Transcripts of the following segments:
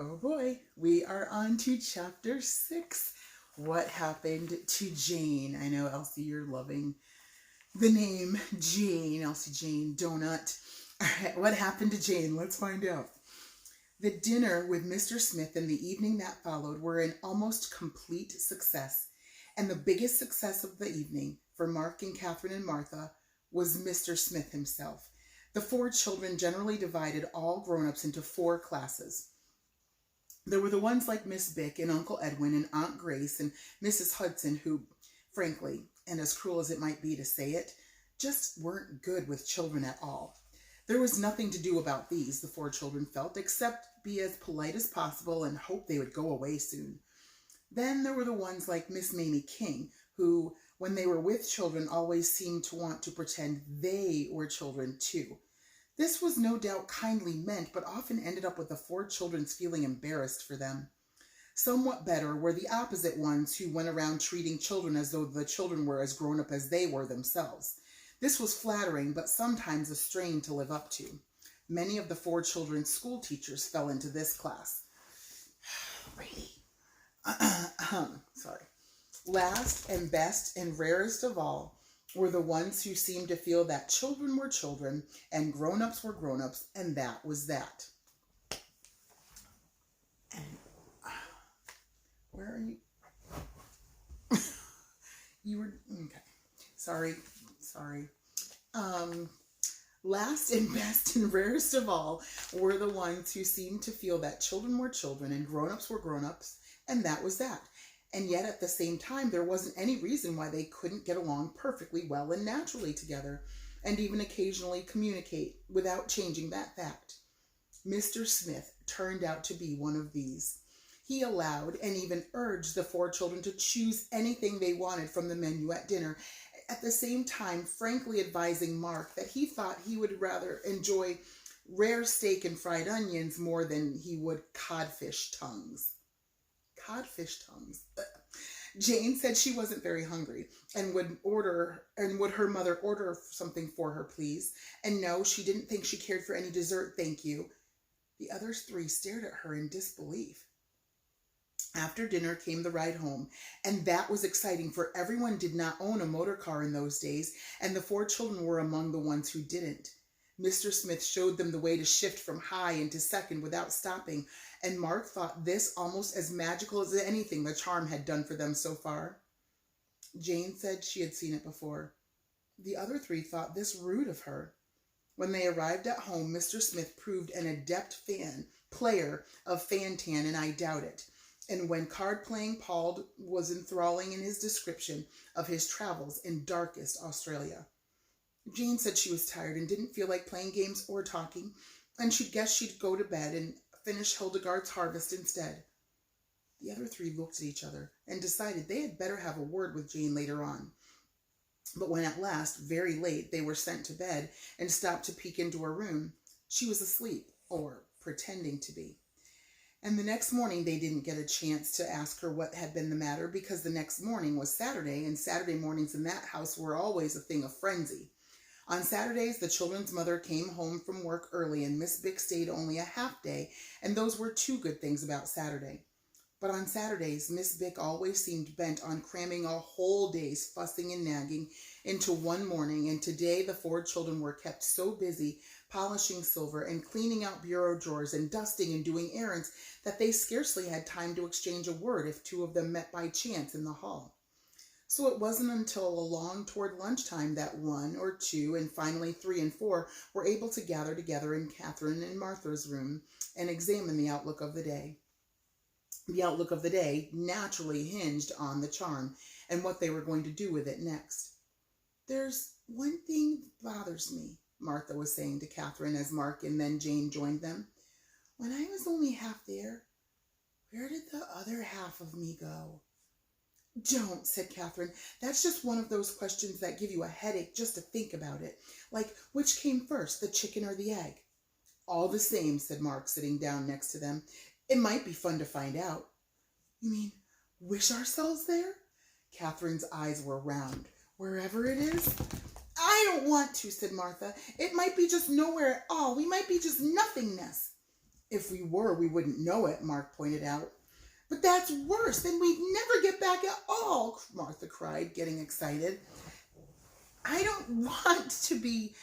Oh boy, we are on to chapter 6. What happened to Jane? I know, Elsie, you're loving the name Jane. Elsie Jane Donut. All right, what happened to Jane? Let's find out. The dinner with Mr. Smith and the evening that followed were an almost complete success. And the biggest success of the evening for Mark and Catherine and Martha was Mr. Smith himself. The 4 children generally divided all grown-ups into 4 classes. There were the ones like Miss Bick and Uncle Edwin and Aunt Grace and Mrs. Hudson who, frankly, and as cruel as it might be to say it, just weren't good with children at all. There was nothing to do about these, the 4 children felt, except be as polite as possible and hope they would go away soon. Then there were the ones like Miss Mamie King, who, when they were with children, always seemed to want to pretend they were children too. This was no doubt kindly meant, but often ended up with the 4 children feeling embarrassed for them. Somewhat better were the opposite ones who went around treating children as though the children were as grown up as they were themselves. This was flattering, but sometimes a strain to live up to. Many of the 4 children's school teachers fell into this class. Brady. Sorry. Last and best and rarest of all were the ones who seemed to feel that children were children and grown-ups were grown-ups, and that was that. And where are you? You were okay. Sorry. Last and best and rarest of all were the ones who seemed to feel that children were children and grown-ups were grown-ups, and that was that. And yet at the same time, there wasn't any reason why they couldn't get along perfectly well and naturally together, and even occasionally communicate without changing that fact. Mr. Smith turned out to be one of these. He allowed and even urged the 4 children to choose anything they wanted from the menu at dinner, at the same time frankly advising Mark that he thought he would rather enjoy rare steak and fried onions more than he would codfish tongues. Codfish tongues. Jane said she wasn't very hungry and would her mother order something for her, please? And no, she didn't think she cared for any dessert, thank you. The other 3 stared at her in disbelief. After dinner came the ride home, and that was exciting, for everyone did not own a motor car in those days, and the 4 children were among the ones who didn't. Mr. Smith showed them the way to shift from high into second without stopping, and Mark thought this almost as magical as anything the charm had done for them so far. Jane said she had seen it before. The other 3 thought this rude of her. When they arrived at home, Mr. Smith proved an adept player of fan-tan, and I doubt it. And when card-playing palled was enthralling in his description of his travels in darkest Australia. Jane said she was tired and didn't feel like playing games or talking, and she'd guess she'd go to bed and finish Hildegard's Harvest instead. The other 3 looked at each other and decided they had better have a word with Jane later on. But when at last, very late, they were sent to bed and stopped to peek into her room, she was asleep, or pretending to be. And the next morning they didn't get a chance to ask her what had been the matter, because the next morning was Saturday, and Saturday mornings in that house were always a thing of frenzy. On Saturdays, the children's mother came home from work early, and Miss Bick stayed only a half day, and those were 2 good things about Saturday. But on Saturdays, Miss Bick always seemed bent on cramming a whole day's fussing and nagging into one morning, and today the 4 children were kept so busy polishing silver and cleaning out bureau drawers and dusting and doing errands that they scarcely had time to exchange a word if 2 of them met by chance in the hall. So it wasn't until along toward lunchtime that 1 or 2 and finally 3 and 4 were able to gather together in Catherine and Martha's room and examine the outlook of the day. The outlook of the day naturally hinged on the charm and what they were going to do with it next. "There's one thing bothers me," Martha was saying to Catherine as Mark and then Jane joined them. "When I was only half there, where did the other half of me go?" "Don't," said Catherine. "That's just one of those questions that give you a headache just to think about it. Like, which came first, the chicken or the egg?" "All the same," said Mark, sitting down next to them. "It might be fun to find out." "You mean wish ourselves there?" Catherine's eyes were round. "Wherever it is?" "I don't want to," said Martha. "It might be just nowhere at all. We might be just nothingness." If we were, we wouldn't know it, Mark pointed out. But that's worse. Then we'd never get back at all, Martha cried, getting excited. I don't want to be...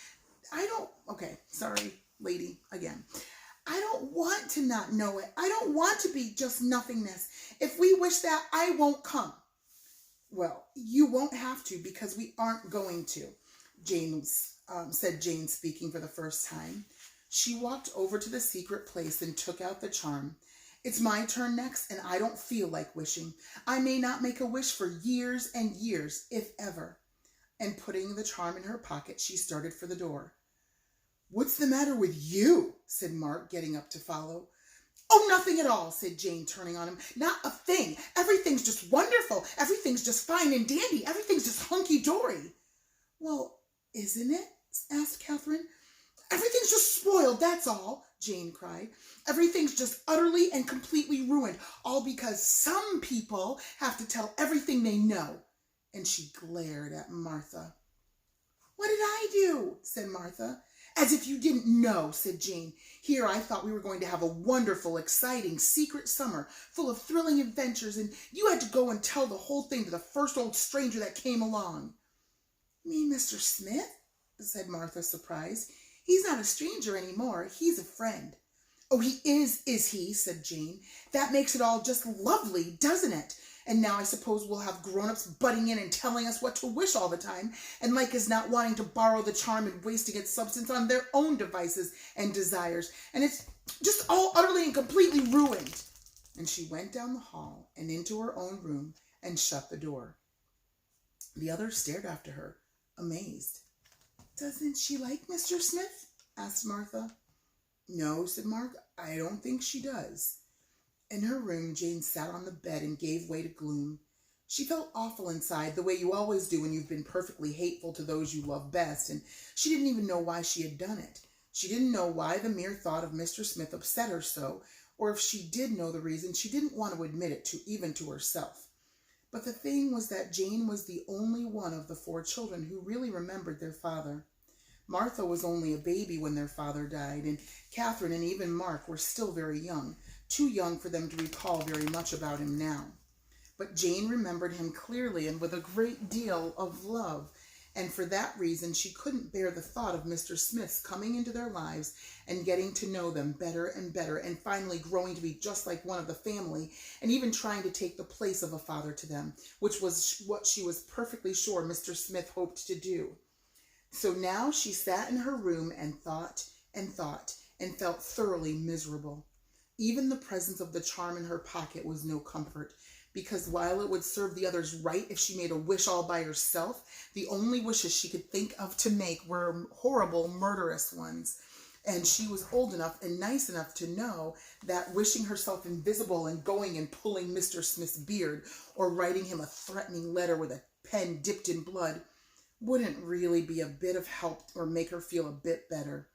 Okay, sorry, lady, again. I don't want to not know it. I don't want to be just nothingness. If we wish that, I won't come. Well, you won't have to because we aren't going to, said Jane, speaking for the first time. She walked over to the secret place and took out the charm. It's my turn next, and I don't feel like wishing. I may not make a wish for years and years, if ever. And putting the charm in her pocket, she started for the door. What's the matter with you? Said Mark, getting up to follow. Oh, nothing at all, said Jane, turning on him. Not a thing. Everything's just wonderful. Everything's just fine and dandy. Everything's just hunky-dory. Well, isn't it? Asked Catherine. Everything's just spoiled, that's all, Jane cried. Everything's just utterly and completely ruined, all because some people have to tell everything they know. And she glared at Martha. What did I do? Said Martha. As if you didn't know, said Jane. Here I thought we were going to have a wonderful, exciting, secret summer full of thrilling adventures, and you had to go and tell the whole thing to the first old stranger that came along. You mean Mr. Smith? Said Martha, surprised. He's not a stranger anymore. He's a friend. Oh, he is he? Said Jane. That makes it all just lovely, doesn't it? And now I suppose we'll have grown-ups butting in and telling us what to wish all the time, and like as not wanting to borrow the charm and wasting its substance on their own devices and desires. And it's just all utterly and completely ruined. And she went down the hall and into her own room and shut the door. The others stared after her, amazed. Doesn't she like Mr. Smith? Asked Martha. No, said Mark, I don't think she does. In her room, Jane sat on the bed and gave way to gloom. She felt awful inside, the way you always do when you've been perfectly hateful to those you love best, and she didn't even know why she had done it. She didn't know why the mere thought of Mr. Smith upset her so, or if she did know the reason, she didn't want to admit it even to herself. But the thing was that Jane was the only one of the 4 children who really remembered their father. Martha was only a baby when their father died, and Catherine and even Mark were still very young, too young for them to recall very much about him now. But Jane remembered him clearly and with a great deal of love, and for that reason she couldn't bear the thought of Mr. Smith's coming into their lives and getting to know them better and better, and finally growing to be just like one of the family, and even trying to take the place of a father to them, which was what she was perfectly sure Mr. Smith hoped to do. So now she sat in her room and thought and felt thoroughly miserable. Even the presence of the charm in her pocket was no comfort, because while it would serve the others right if she made a wish all by herself, the only wishes she could think of to make were horrible, murderous ones. And she was old enough and nice enough to know that wishing herself invisible and going and pulling Mr. Smith's beard or writing him a threatening letter with a pen dipped in blood wouldn't really be a bit of help or make her feel a bit better.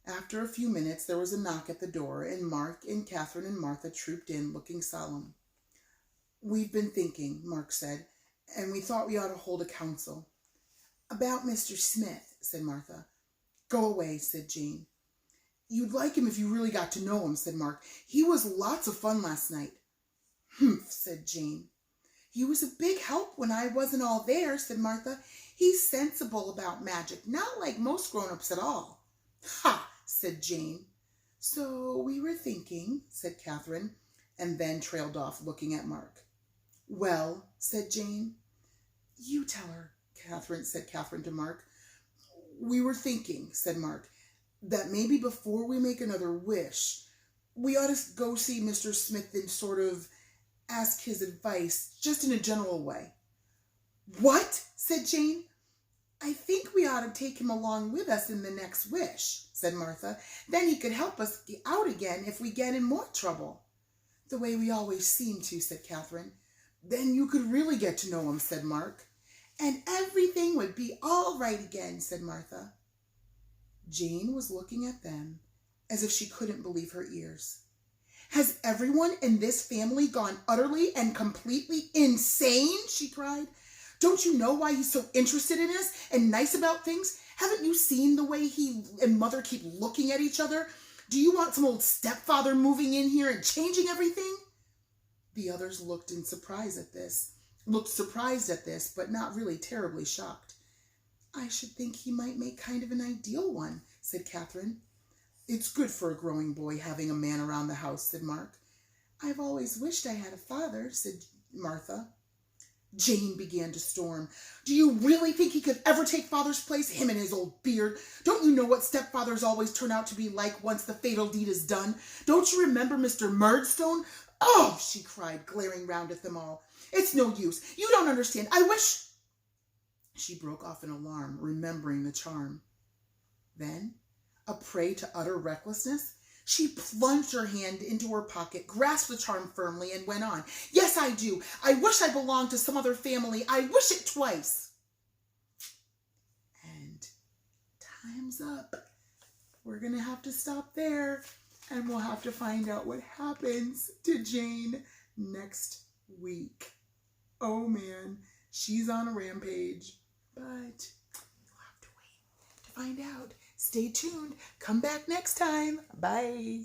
After a few minutes, there was a knock at the door, and Mark and Catherine and Martha trooped in, looking solemn. We've been thinking, Mark said, and we thought we ought to hold a council. About Mr. Smith, said Martha. Go away, said Jane. You'd like him if you really got to know him, said Mark. He was lots of fun last night. Humph, said Jane. He was a big help when I wasn't all there, said Martha. He's sensible about magic, not like most grown-ups at all. Ha, said Jane. So we were thinking, said Catherine, and then trailed off, looking at Mark. Well, said Jane. You tell her, said Catherine to Mark. We were thinking, said Mark, that maybe before we make another wish, we ought to go see Mr. Smith and sort of ask his advice, just in a general way. What? Said Jane. I think we ought to take him along with us in the next wish, said Martha. Then he could help us get out again if we get in more trouble. The way we always seem to, said Catherine. Then you could really get to know him, said Mark. And everything would be all right again, said Martha. Jane was looking at them as if she couldn't believe her ears. Has everyone in this family gone utterly and completely insane? She cried. Don't you know why he's so interested in us and nice about things? Haven't you seen the way he and Mother keep looking at each other? Do you want some old stepfather moving in here and changing everything? The others looked surprised at this, but not really terribly shocked. I should think he might make kind of an ideal one, said Catherine. It's good for a growing boy having a man around the house, said Mark. I've always wished I had a father, said Martha. Jane began to storm. Do you really think he could ever take father's place, him and his old beard? Don't you know what stepfathers always turn out to be like once the fatal deed is done? Don't you remember Mr. Murdstone? Oh, she cried, glaring round at them all. It's no use. You don't understand. I wish... She broke off in alarm, remembering the charm. Then, a prey to utter recklessness, she plunged her hand into her pocket, grasped the charm firmly, and went on. Yes, I do. I wish I belonged to some other family. I wish it twice. And time's up. We're going to have to stop there, and we'll have to find out what happens to Jane next week. Oh, man, she's on a rampage, but you'll have to wait to find out. Stay tuned. Come back next time. Bye.